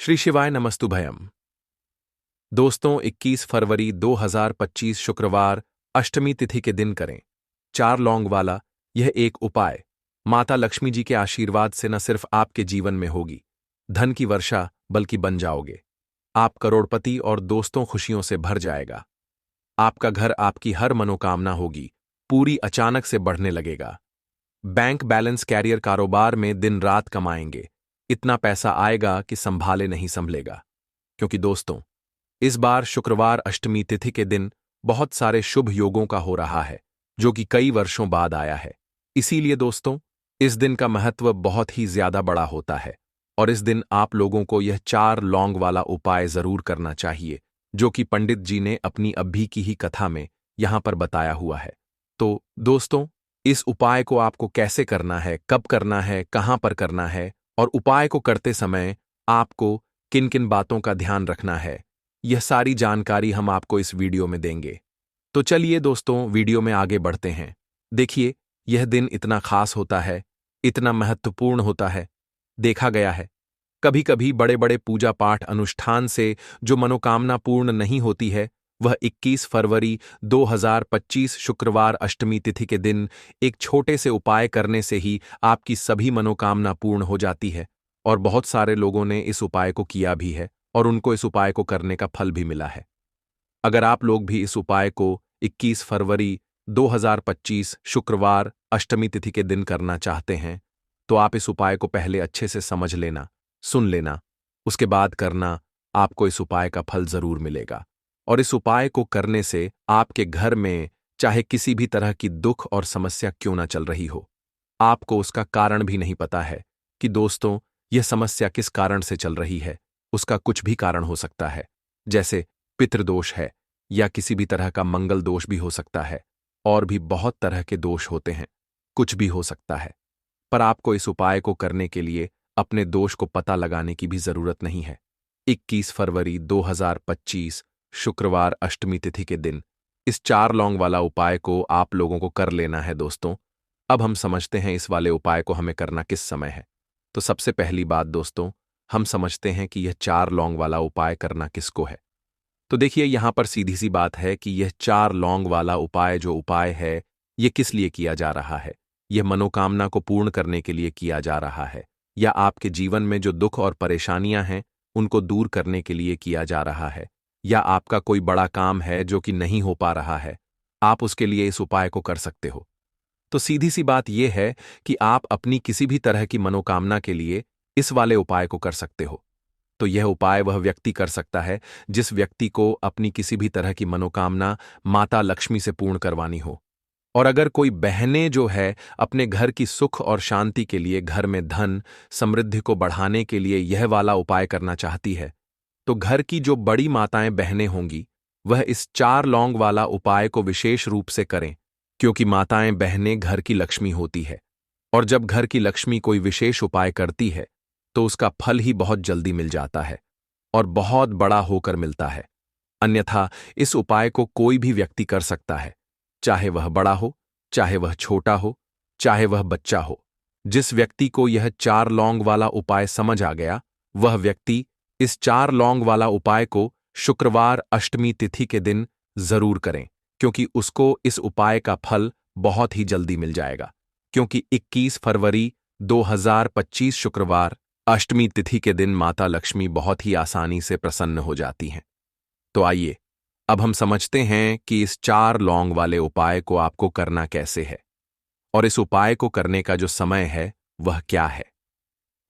श्री शिवाय नमस्तुभयम। दोस्तों 21 फरवरी 2025 शुक्रवार अष्टमी तिथि के दिन करें 4 लौंग वाला यह एक उपाय माता लक्ष्मी जी के आशीर्वाद से न सिर्फ आपके जीवन में होगी धन की वर्षा बल्कि बन जाओगे। आप करोड़पति और दोस्तों खुशियों से भर जाएगा। आपका घर आपकी हर मनोकामना होगी पूरी अचानक से बढ़ने लगेगा। बैंक बैलेंस कैरियर कारोबार में दिन रात कमाएंगे। इतना पैसा आएगा कि संभाले नहीं संभलेगा। क्योंकि दोस्तों इस बार शुक्रवार अष्टमी तिथि के दिन बहुत सारे शुभ योगों का हो रहा है जो कि कई वर्षों बाद आया है। इसीलिए दोस्तों इस दिन का महत्व बहुत ही ज्यादा बड़ा होता है और इस दिन आप लोगों को यह 4 लौंग वाला उपाय जरूर करना चाहिए जो कि पंडित जी ने अपनी अभी की ही कथा में यहां पर बताया हुआ है। तो दोस्तों इस उपाय को आपको कैसे करना है, कब करना है, कहां पर करना है और उपाय को करते समय आपको किन किन बातों का ध्यान रखना है, यह सारी जानकारी हम आपको इस वीडियो में देंगे। तो चलिए दोस्तों वीडियो में आगे बढ़ते हैं। देखिए यह दिन इतना खास होता है, इतना महत्वपूर्ण होता है। देखा गया है कभी कभी बड़े बड़े पूजा पाठ अनुष्ठान से जो मनोकामना पूर्ण नहीं होती है वह 21 फरवरी 2025 शुक्रवार अष्टमी तिथि के दिन एक छोटे से उपाय करने से ही आपकी सभी मनोकामना पूर्ण हो जाती है। और बहुत सारे लोगों ने इस उपाय को किया भी है और उनको इस उपाय को करने का फल भी मिला है। अगर आप लोग भी इस उपाय को 21 फरवरी 2025 शुक्रवार अष्टमी तिथि के दिन करना चाहते हैं तो आप इस उपाय को पहले अच्छे से समझ लेना, सुन लेना, उसके बाद करना। आपको इस उपाय का फल जरूर मिलेगा और इस उपाय को करने से आपके घर में चाहे किसी भी तरह की दुख और समस्या क्यों ना चल रही हो, आपको उसका कारण भी नहीं पता है कि दोस्तों यह समस्या किस कारण से चल रही है। उसका कुछ भी कारण हो सकता है, जैसे पितृदोष है या किसी भी तरह का मंगल दोष भी हो सकता है और भी बहुत तरह के दोष होते हैं, कुछ भी हो सकता है। पर आपको इस उपाय को करने के लिए अपने दोष को पता लगाने की भी जरूरत नहीं है। 21 फरवरी 2025 शुक्रवार अष्टमी तिथि के दिन इस 4 लौंग वाला उपाय को आप लोगों को कर लेना है। दोस्तों अब हम समझते हैं इस वाले उपाय को हमें करना किस समय है। तो सबसे पहली बात दोस्तों हम समझते हैं कि यह 4 लौंग वाला उपाय करना किसको है। तो देखिए यहां पर सीधी सी बात है कि यह 4 लौंग वाला उपाय जो उपाय है यह किस लिए किया जा रहा है। यह मनोकामना को पूर्ण करने के लिए किया जा रहा है या आपके जीवन में जो दुख और परेशानियां हैं उनको दूर करने के लिए किया जा रहा है, या आपका कोई बड़ा काम है जो कि नहीं हो पा रहा है, आप उसके लिए इस उपाय को कर सकते हो। तो सीधी सी बात यह है कि आप अपनी किसी भी तरह की मनोकामना के लिए इस वाले उपाय को कर सकते हो। तो यह उपाय वह व्यक्ति कर सकता है जिस व्यक्ति को अपनी किसी भी तरह की मनोकामना माता लक्ष्मी से पूर्ण करवानी हो। और अगर कोई बहनें जो है अपने घर की सुख और शांति के लिए, घर में धन समृद्धि को बढ़ाने के लिए यह वाला उपाय करना चाहती है तो घर की जो बड़ी माताएं बहनें होंगी वह इस 4 लौंग वाला उपाय को विशेष रूप से करें, क्योंकि माताएं बहनें घर की लक्ष्मी होती है और जब घर की लक्ष्मी कोई विशेष उपाय करती है तो उसका फल ही बहुत जल्दी मिल जाता है और बहुत बड़ा होकर मिलता है। अन्यथा इस उपाय को कोई भी व्यक्ति कर सकता है, चाहे वह बड़ा हो, चाहे वह छोटा हो, चाहे वह बच्चा हो। जिस व्यक्ति को यह 4 लौंग वाला उपाय समझ आ गया वह व्यक्ति इस 4 लौंग वाला उपाय को शुक्रवार अष्टमी तिथि के दिन जरूर करें, क्योंकि उसको इस उपाय का फल बहुत ही जल्दी मिल जाएगा। क्योंकि 21 फरवरी 2025 शुक्रवार अष्टमी तिथि के दिन माता लक्ष्मी बहुत ही आसानी से प्रसन्न हो जाती हैं। तो आइए अब हम समझते हैं कि इस 4 लौंग वाले उपाय को आपको करना कैसे है और इस उपाय को करने का जो समय है वह क्या है।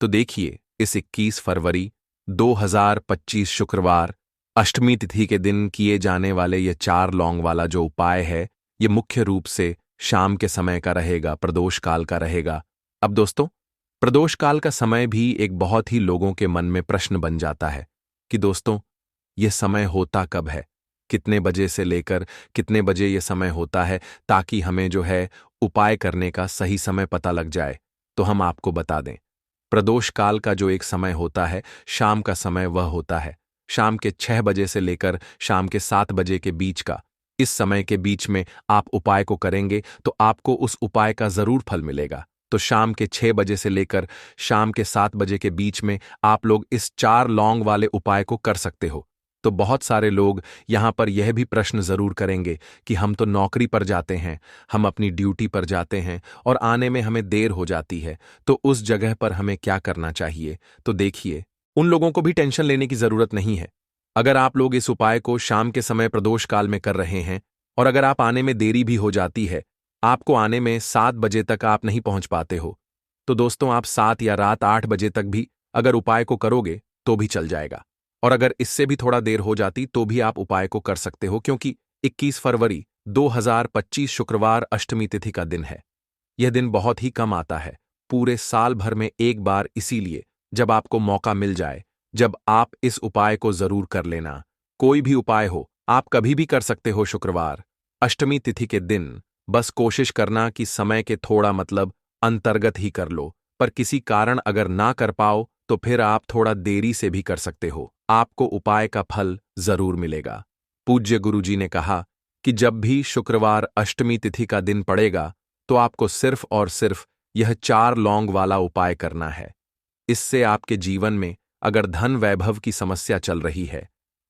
तो देखिए इस 21 फरवरी 2025 शुक्रवार अष्टमी तिथि के दिन किए जाने वाले ये 4 लौंग वाला जो उपाय है ये मुख्य रूप से शाम के समय का रहेगा, प्रदोष काल का रहेगा। अब दोस्तों प्रदोष काल का समय भी एक बहुत ही लोगों के मन में प्रश्न बन जाता है कि दोस्तों यह समय होता कब है, कितने बजे से लेकर कितने बजे यह समय होता है, ताकि हमें जो है उपाय करने का सही समय पता लग जाए। तो हम आपको बता दें प्रदोष काल का जो एक समय होता है शाम का समय वह होता है शाम के 6 बजे से लेकर शाम के 7 बजे के बीच का। इस समय के बीच में आप उपाय को करेंगे तो आपको उस उपाय का जरूर फल मिलेगा। तो तो शाम के 6 बजे से लेकर शाम के 7 बजे के बीच में आप लोग इस 4 लौंग वाले उपाय को कर सकते हो। तो बहुत सारे लोग यहाँ पर यह भी प्रश्न जरूर करेंगे कि हम तो नौकरी पर जाते हैं, हम अपनी ड्यूटी पर जाते हैं और आने में हमें देर हो जाती है, तो उस जगह पर हमें क्या करना चाहिए? तो देखिए, उन लोगों को भी टेंशन लेने की जरूरत नहीं है। अगर आप लोग इस उपाय को शाम के समय प्रदोष काल में कर रहे हैं और अगर आप आने में देरी भी हो जाती है, आपको आने में 7 बजे तक आप नहीं पहुंच पाते हो, तो दोस्तों आप 7 या रात 8 बजे तक भी अगर उपाय को करोगे तो भी चल जाएगा। और अगर इससे भी थोड़ा देर हो जाती तो भी आप उपाय को कर सकते हो, क्योंकि 21 फरवरी 2025 शुक्रवार अष्टमी तिथि का दिन है। यह दिन बहुत ही कम आता है, पूरे साल भर में एक बार, इसीलिए जब आपको मौका मिल जाए, जब आप इस उपाय को जरूर कर लेना। कोई भी उपाय हो, आप कभी भी कर सकते हो शुक्रवार अष्टमी तिथि के दिन। बस कोशिश करना कि समय के थोड़ा अंतर्गत ही कर लो, पर किसी कारण अगर ना कर पाओ तो फिर आप थोड़ा देरी से भी कर सकते हो, आपको उपाय का फल जरूर मिलेगा। पूज्य गुरुजी ने कहा कि जब भी शुक्रवार अष्टमी तिथि का दिन पड़ेगा तो आपको सिर्फ और सिर्फ यह 4 लौंग वाला उपाय करना है। इससे आपके जीवन में अगर धन वैभव की समस्या चल रही है,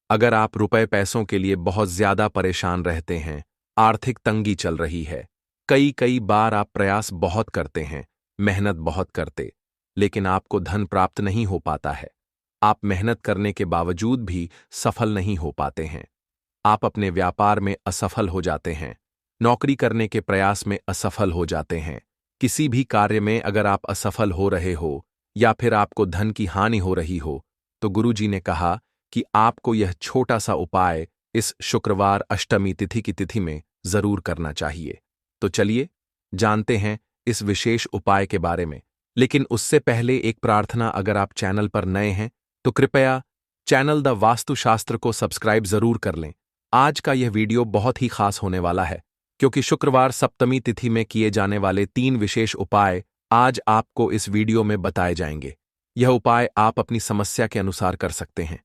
अगर आप रुपए पैसों के लिए बहुत ज्यादा परेशान रहते हैं, आर्थिक तंगी चल रही है, कई कई बार आप प्रयास बहुत करते हैं, मेहनत बहुत करते, लेकिन आपको धन प्राप्त नहीं हो पाता है, आप मेहनत करने के बावजूद भी सफल नहीं हो पाते हैं, आप अपने व्यापार में असफल हो जाते हैं, नौकरी करने के प्रयास में असफल हो जाते हैं, किसी भी कार्य में अगर आप असफल हो रहे हो या फिर आपको धन की हानि हो रही हो, तो गुरुजी ने कहा कि आपको यह छोटा सा उपाय इस शुक्रवार अष्टमी तिथि की तिथि में जरूर करना चाहिए। तो चलिए जानते हैं इस विशेष उपाय के बारे में। लेकिन उससे पहले एक प्रार्थना, अगर आप चैनल पर नए हैं तो कृपया चैनल द वास्तुशास्त्र को सब्सक्राइब जरूर कर लें। आज का यह वीडियो बहुत ही खास होने वाला है, क्योंकि शुक्रवार सप्तमी तिथि में किए जाने वाले 3 विशेष उपाय आज आपको इस वीडियो में बताए जाएंगे। यह उपाय आप अपनी समस्या के अनुसार कर सकते हैं।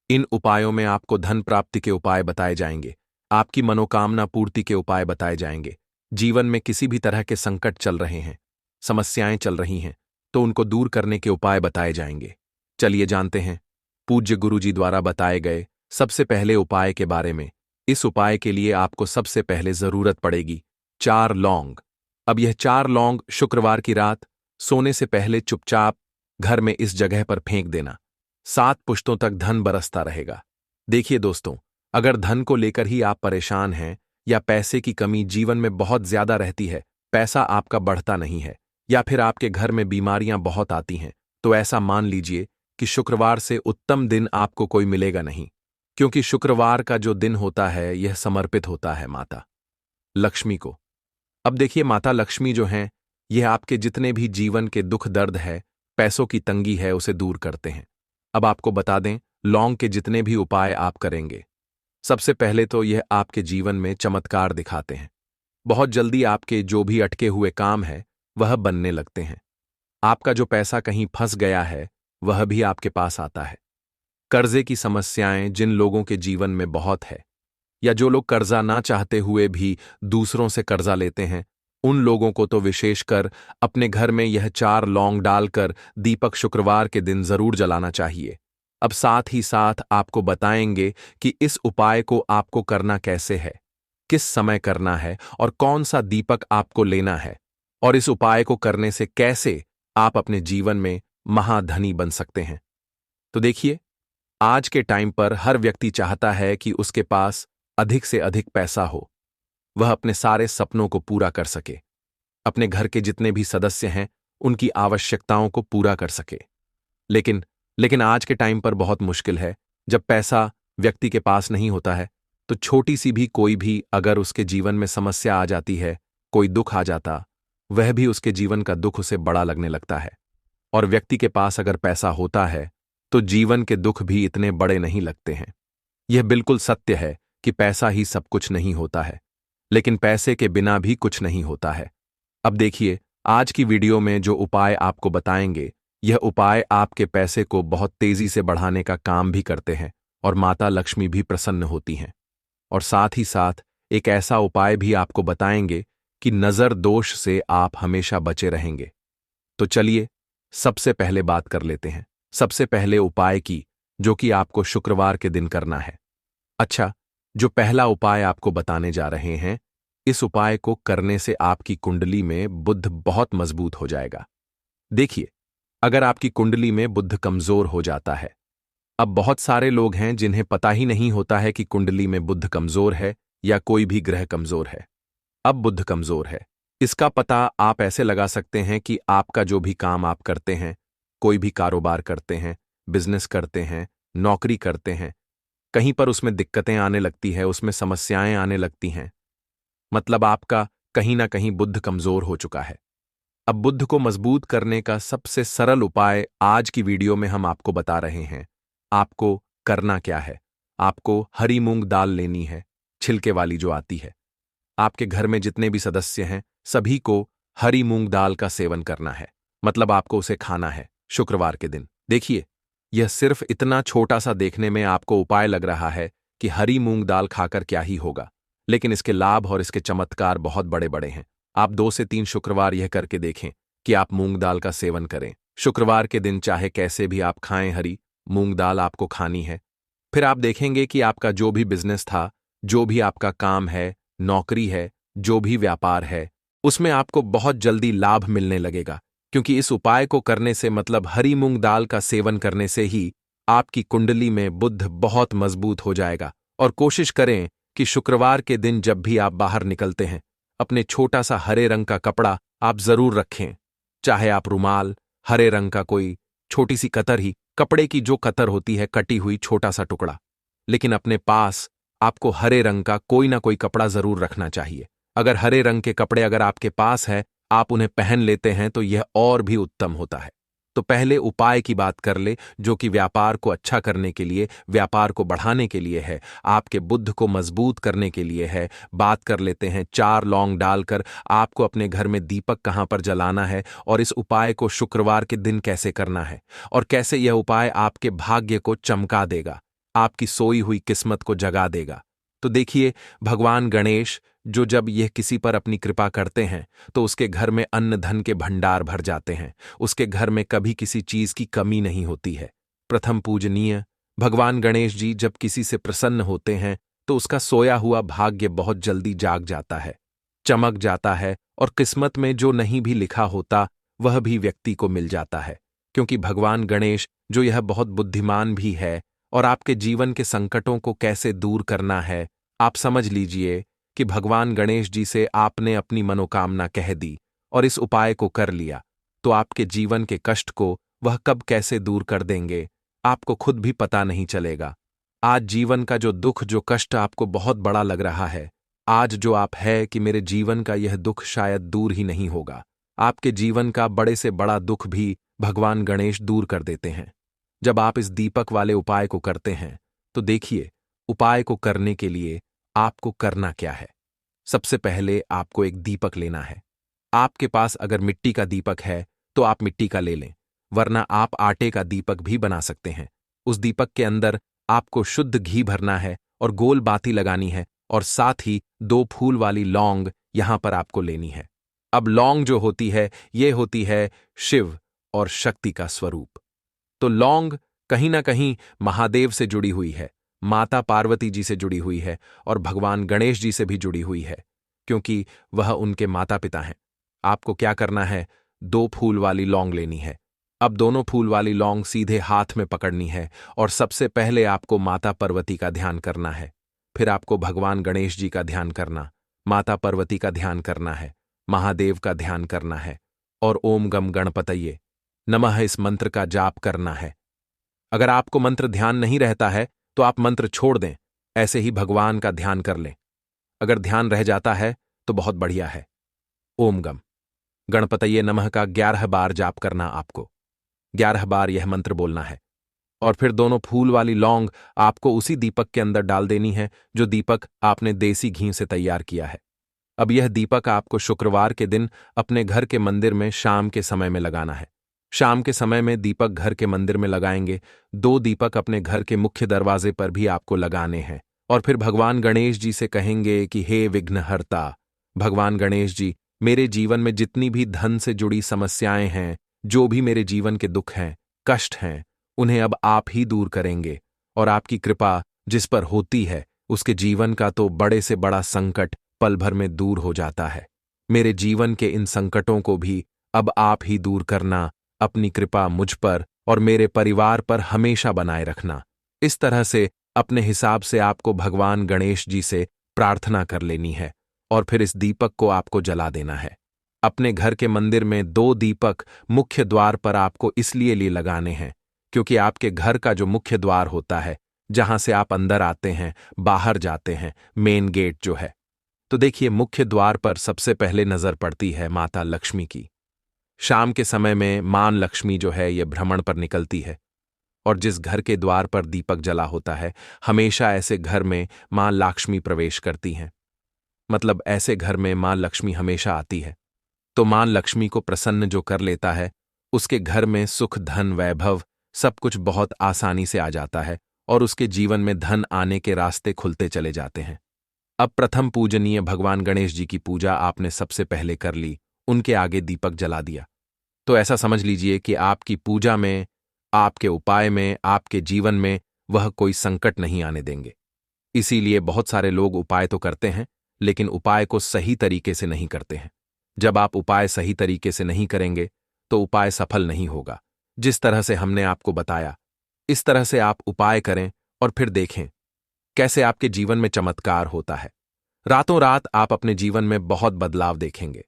इन उपायों में आपको धन प्राप्ति के उपाय बताए जाएंगे, आपकी मनोकामना पूर्ति के उपाय बताए जाएंगे। जीवन में किसी भी तरह के संकट चल रहे हैं, समस्याएं चल रही हैं, तो उनको दूर करने के उपाय बताए जाएंगे। चलिए जानते हैं पूज्य गुरुजी द्वारा बताए गए सबसे पहले उपाय के बारे में। इस उपाय के लिए आपको सबसे पहले जरूरत पड़ेगी 4 लौंग। अब यह 4 लौंग शुक्रवार की रात सोने से पहले चुपचाप घर में इस जगह पर फेंक देना। 7 पुश्तों तक धन बरसता रहेगा। देखिए दोस्तों, अगर धन को लेकर ही आप परेशान हैं या पैसे की कमी जीवन में बहुत ज्यादा रहती है, पैसा आपका बढ़ता नहीं है, या फिर आपके घर में बीमारियां बहुत आती हैं, तो ऐसा मान लीजिए कि शुक्रवार से उत्तम दिन आपको कोई मिलेगा नहीं, क्योंकि शुक्रवार का जो दिन होता है यह समर्पित होता है माता लक्ष्मी को। अब देखिए, माता लक्ष्मी जो हैं, यह आपके जितने भी जीवन के दुख दर्द है, पैसों की तंगी है, उसे दूर करते हैं। अब आपको बता दें, लौंग के जितने भी उपाय आप करेंगे, सबसे पहले तो यह आपके जीवन में चमत्कार दिखाते हैं। बहुत जल्दी आपके जो भी अटके हुए काम है वह बनने लगते हैं। आपका जो पैसा कहीं फंस गया है वह भी आपके पास आता है। कर्जे की समस्याएं जिन लोगों के जीवन में बहुत है, या जो लोग कर्जा ना चाहते हुए भी दूसरों से कर्जा लेते हैं, उन लोगों को तो विशेषकर अपने घर में यह 4 लौंग डालकर दीपक शुक्रवार के दिन जरूर जलाना चाहिए। अब साथ ही साथ आपको बताएंगे कि इस उपाय को आपको करना कैसे है, किस समय करना है और कौन सा दीपक आपको लेना है, और इस उपाय को करने से कैसे आप अपने जीवन में महाधनी बन सकते हैं। तो देखिए, आज के टाइम पर हर व्यक्ति चाहता है कि उसके पास अधिक से अधिक पैसा हो, वह अपने सारे सपनों को पूरा कर सके, अपने घर के जितने भी सदस्य हैं उनकी आवश्यकताओं को पूरा कर सके। लेकिन आज के टाइम पर बहुत मुश्किल है। जब पैसा व्यक्ति के पास नहीं होता है तो छोटी सी भी कोई भी अगर उसके जीवन में समस्या आ जाती है, कोई दुख आ जाता, वह भी उसके जीवन का दुख उसे बड़ा लगने लगता है। और व्यक्ति के पास अगर पैसा होता है तो जीवन के दुख भी इतने बड़े नहीं लगते हैं। यह बिल्कुल सत्य है कि पैसा ही सब कुछ नहीं होता है, लेकिन पैसे के बिना भी कुछ नहीं होता है। अब देखिए, आज की वीडियो में जो उपाय आपको बताएंगे, यह उपाय आपके पैसे को बहुत तेजी से बढ़ाने का काम भी करते हैं और माता लक्ष्मी भी प्रसन्न होती हैं। और साथ ही साथ एक ऐसा उपाय भी आपको बताएंगे कि नजर दोष से आप हमेशा बचे रहेंगे। तो चलिए सबसे पहले बात कर लेते हैं सबसे पहले उपाय की, जो कि आपको शुक्रवार के दिन करना है। अच्छा, जो पहला उपाय आपको बताने जा रहे हैं, इस उपाय को करने से आपकी कुंडली में बुध बहुत मजबूत हो जाएगा। देखिए, अगर आपकी कुंडली में बुध कमजोर हो जाता है, अब बहुत सारे लोग हैं जिन्हें पता ही नहीं होता है कि कुंडली में बुध कमजोर है या कोई भी ग्रह कमजोर है। अब बुध कमजोर है, इसका पता आप ऐसे लगा सकते हैं कि आपका जो भी काम आप करते हैं, कोई भी कारोबार करते हैं, बिजनेस करते हैं, नौकरी करते हैं, कहीं पर उसमें दिक्कतें आने लगती है, उसमें समस्याएं आने लगती हैं, मतलब आपका कहीं ना कहीं बुध कमजोर हो चुका है। अब बुध को मजबूत करने का सबसे सरल उपाय आज की वीडियो में हम आपको बता रहे हैं। आपको करना क्या है? आपको हरी मूंग दाल लेनी है, छिलके वाली जो आती है। आपके घर में जितने भी सदस्य हैं, सभी को हरी मूंग दाल का सेवन करना है, मतलब आपको उसे खाना है शुक्रवार के दिन। देखिए, यह सिर्फ इतना छोटा सा देखने में आपको उपाय लग रहा है कि हरी मूंग दाल खाकर क्या ही होगा, लेकिन इसके लाभ और इसके चमत्कार बहुत बड़े बड़े हैं। आप 2 से 3 शुक्रवार यह करके देखें कि आप मूंग दाल का सेवन करें। शुक्रवार के दिन चाहे कैसे भी आप खाएं, हरी मूंग दाल आपको खानी है। फिर आप देखेंगे कि आपका जो भी बिजनेस था, जो भी आपका काम है, नौकरी है, जो भी व्यापार है, उसमें आपको बहुत जल्दी लाभ मिलने लगेगा, क्योंकि इस उपाय को करने से मतलब हरी मूंग दाल का सेवन करने से ही आपकी कुंडली में बुध बहुत मजबूत हो जाएगा। और कोशिश करें कि शुक्रवार के दिन जब भी आप बाहर निकलते हैं, अपने छोटा सा हरे रंग का कपड़ा आप जरूर रखें, चाहे आप रुमाल, हरे रंग का कोई छोटी सी कतर ही, कपड़े की जो कतर होती है कटी हुई छोटा सा टुकड़ा, लेकिन अपने पास आपको हरे रंग का कोई ना कोई कपड़ा जरूर रखना चाहिए। अगर हरे रंग के कपड़े अगर आपके पास है, आप उन्हें पहन लेते हैं तो यह और भी उत्तम होता है। तो पहले उपाय की बात कर ले, जो कि व्यापार को अच्छा करने के लिए, व्यापार को बढ़ाने के लिए है, आपके बुध को मजबूत करने के लिए है। बात कर लेते हैं 4 लौंग डालकर आपको अपने घर में दीपक कहां पर जलाना है, और इस उपाय को शुक्रवार के दिन कैसे करना है, और कैसे यह उपाय आपके भाग्य को चमका देगा, आपकी सोई हुई किस्मत को जगा देगा। तो देखिए, भगवान गणेश जो जब यह किसी पर अपनी कृपा करते हैं तो उसके घर में अन्न धन के भंडार भर जाते हैं, उसके घर में कभी किसी चीज की कमी नहीं होती है। प्रथम पूजनीय भगवान गणेश जी जब किसी से प्रसन्न होते हैं तो उसका सोया हुआ भाग्य बहुत जल्दी जाग जाता है, चमक जाता है, और किस्मत में जो नहीं भी लिखा होता वह भी व्यक्ति को मिल जाता है, क्योंकि भगवान गणेश जो यह बहुत बुद्धिमान भी है, और आपके जीवन के संकटों को कैसे दूर करना है, आप समझ लीजिए कि भगवान गणेश जी से आपने अपनी मनोकामना कह दी और इस उपाय को कर लिया, तो आपके जीवन के कष्ट को वह कब कैसे दूर कर देंगे, आपको खुद भी पता नहीं चलेगा। आज जीवन का जो दुख, जो कष्ट आपको बहुत बड़ा लग रहा है, आज जो आप है कि मेरे जीवन का यह दुख शायद दूर ही नहीं होगा, आपके जीवन का बड़े से बड़ा दुख भी भगवान गणेश दूर कर देते हैं जब आप इस दीपक वाले उपाय को करते हैं। तो देखिए, उपाय को करने के लिए आपको करना क्या है। सबसे पहले आपको एक दीपक लेना है। आपके पास अगर मिट्टी का दीपक है तो आप मिट्टी का ले लें, वरना आप आटे का दीपक भी बना सकते हैं। उस दीपक के अंदर आपको शुद्ध घी भरना है और गोल बाती लगानी है, और साथ ही 2 फूल वाली लौंग यहां पर आपको लेनी है। अब लौंग जो होती है, ये होती है शिव और शक्ति का स्वरूप। तो लौंग कहीं ना कहीं महादेव से जुड़ी हुई है, माता पार्वती जी से जुड़ी हुई है, और भगवान गणेश जी से भी जुड़ी हुई है, क्योंकि वह उनके माता पिता हैं। आपको क्या करना है, 2 फूल वाली लौंग लेनी है। अब दोनों फूल वाली लौंग सीधे हाथ में पकड़नी है, और सबसे पहले आपको माता पार्वती का ध्यान करना है, फिर आपको भगवान गणेश जी का ध्यान करना, माता पार्वती का ध्यान करना है, महादेव का ध्यान करना है, और ओम गम गणपतये नमः इस मंत्र का जाप करना है। अगर आपको मंत्र ध्यान नहीं रहता है तो आप मंत्र छोड़ दें, ऐसे ही भगवान का ध्यान कर लें। अगर ध्यान रह जाता है तो बहुत बढ़िया है। ओम गम गणपतये नमः का 11 बार जाप करना, आपको 11 बार यह मंत्र बोलना है, और फिर दोनों फूल वाली लौंग आपको उसी दीपक के अंदर डाल देनी है जो दीपक आपने देसी घी से तैयार किया है। अब यह दीपक आपको शुक्रवार के दिन अपने घर के मंदिर में शाम के समय में लगाना है। शाम के समय में दीपक घर के मंदिर में लगाएंगे, 2 दीपक अपने घर के मुख्य दरवाजे पर भी आपको लगाने हैं, और फिर भगवान गणेश जी से कहेंगे कि हे विघ्नहर्ता, भगवान गणेश जी, मेरे जीवन में जितनी भी धन से जुड़ी समस्याएं हैं, जो भी मेरे जीवन के दुख हैं, कष्ट हैं, उन्हें अब आप ही दूर करेंगे और आपकी कृपा जिस पर होती है उसके जीवन का तो बड़े से बड़ा संकट पल भर में दूर हो जाता है। मेरे जीवन के इन संकटों को भी अब आप ही दूर करना, अपनी कृपा मुझ पर और मेरे परिवार पर हमेशा बनाए रखना। इस तरह से अपने हिसाब से आपको भगवान गणेश जी से प्रार्थना कर लेनी है और फिर इस दीपक को आपको जला देना है। अपने घर के मंदिर में 2 दीपक मुख्य द्वार पर आपको इसलिए लिए लगाने हैं क्योंकि आपके घर का जो मुख्य द्वार होता है, जहां से आप अंदर आते हैं, बाहर जाते हैं, मेन गेट जो है, तो देखिए मुख्य द्वार पर सबसे पहले नजर पड़ती है माता लक्ष्मी की। शाम के समय में मां लक्ष्मी जो है ये भ्रमण पर निकलती है और जिस घर के द्वार पर दीपक जला होता है, हमेशा ऐसे घर में मां लक्ष्मी प्रवेश करती हैं। मतलब ऐसे घर में मां लक्ष्मी हमेशा आती है। तो मां लक्ष्मी को प्रसन्न जो कर लेता है, उसके घर में सुख, धन, वैभव सब कुछ बहुत आसानी से आ जाता है और उसके जीवन में धन आने के रास्ते खुलते चले जाते हैं। अब प्रथम पूजनीय भगवान गणेश जी की पूजा आपने सबसे पहले कर ली, उनके आगे दीपक जला दिया। तो ऐसा समझ लीजिए कि आपकी पूजा में, आपके उपाय में, आपके जीवन में वह कोई संकट नहीं आने देंगे। इसीलिए बहुत सारे लोग उपाय तो करते हैं, लेकिन उपाय को सही तरीके से नहीं करते हैं। जब आप उपाय सही तरीके से नहीं करेंगे तो उपाय सफल नहीं होगा। जिस तरह से हमने आपको बताया, इस तरह से आप उपाय करें और फिर देखें कैसे आपके जीवन में चमत्कार होता है। रातों रात आप अपने जीवन में बहुत बदलाव देखेंगे।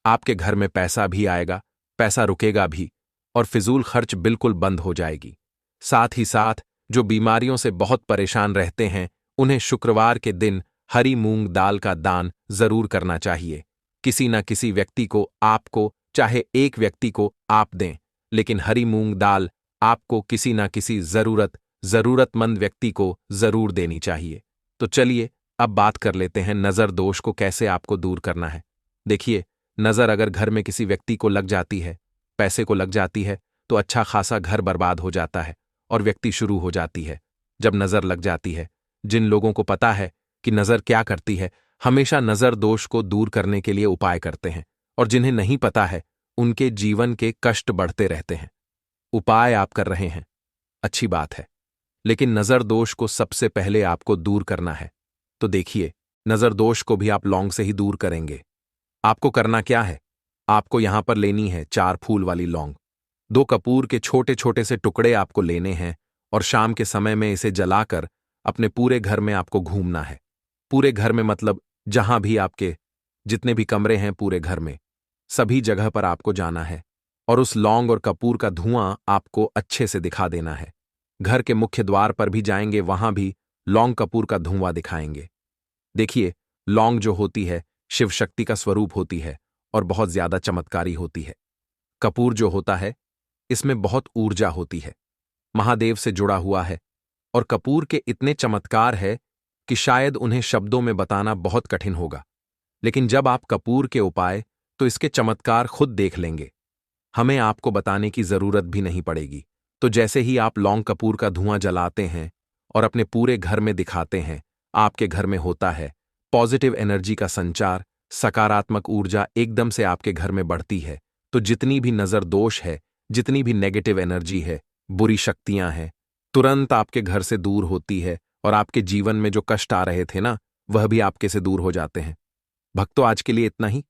आपके घर में पैसा भी आएगा, पैसा रुकेगा भी और फिजूल खर्च बिल्कुल बंद हो जाएगी। साथ ही साथ जो बीमारियों से बहुत परेशान रहते हैं, उन्हें शुक्रवार के दिन हरी मूंग दाल का दान जरूर करना चाहिए। किसी न किसी व्यक्ति को, आपको चाहे एक व्यक्ति को आप दें, लेकिन हरी मूंग दाल आपको किसी न किसी जरूरतमंद व्यक्ति को जरूर देनी चाहिए। तो चलिए अब बात कर लेते हैं नजर दोष को कैसे आपको दूर करना है। देखिए, नजर अगर घर में किसी व्यक्ति को लग जाती है, पैसे को लग जाती है, तो अच्छा खासा घर बर्बाद हो जाता है और व्यक्ति शुरू हो जाती है। जब नजर लग जाती है, जिन लोगों को पता है कि नजर क्या करती है, हमेशा नजर दोष को दूर करने के लिए उपाय करते हैं, और जिन्हें नहीं पता है उनके जीवन के कष्ट बढ़ते रहते हैं। उपाय आप कर रहे हैं, अच्छी बात है, लेकिन नजर दोष को सबसे पहले आपको दूर करना है। तो देखिए, नजर दोष को भी आप लौंग से ही दूर करेंगे। आपको करना क्या है, आपको यहां पर लेनी है 4 फूल वाली लौंग। 2 कपूर के छोटे छोटे से टुकड़े आपको लेने हैं और शाम के समय में इसे जलाकर अपने पूरे घर में आपको घूमना है। पूरे घर में मतलब जहां भी आपके जितने भी कमरे हैं पूरे घर में, सभी जगह पर आपको जाना है और उस लौंग और कपूर का धुआं आपको अच्छे से दिखा देना है। घर के मुख्य द्वार पर भी जाएंगे, वहां भी लौंग कपूर का धुआं दिखाएंगे। देखिए, लौंग जो होती है शिव शक्ति का स्वरूप होती है और बहुत ज्यादा चमत्कारी होती है। कपूर जो होता है इसमें बहुत ऊर्जा होती है, महादेव से जुड़ा हुआ है, और कपूर के इतने चमत्कार है कि शायद उन्हें शब्दों में बताना बहुत कठिन होगा। लेकिन जब आप कपूर के उपाय, तो इसके चमत्कार खुद देख लेंगे। हमें आपको बताने की जरूरत भी नहीं पड़ेगी। तो जैसे ही आप लौंग कपूर का धुआं जलाते हैं और अपने पूरे घर में दिखाते हैं, आपके घर में होता है पॉजिटिव एनर्जी का संचार, सकारात्मक ऊर्जा एकदम से आपके घर में बढ़ती है। तो जितनी भी नजर दोष है, जितनी भी नेगेटिव एनर्जी है, बुरी शक्तियां हैं, तुरंत आपके घर से दूर होती है और आपके जीवन में जो कष्ट आ रहे थे ना, वह भी आपके से दूर हो जाते हैं। भक्तों, आज के लिए इतना ही।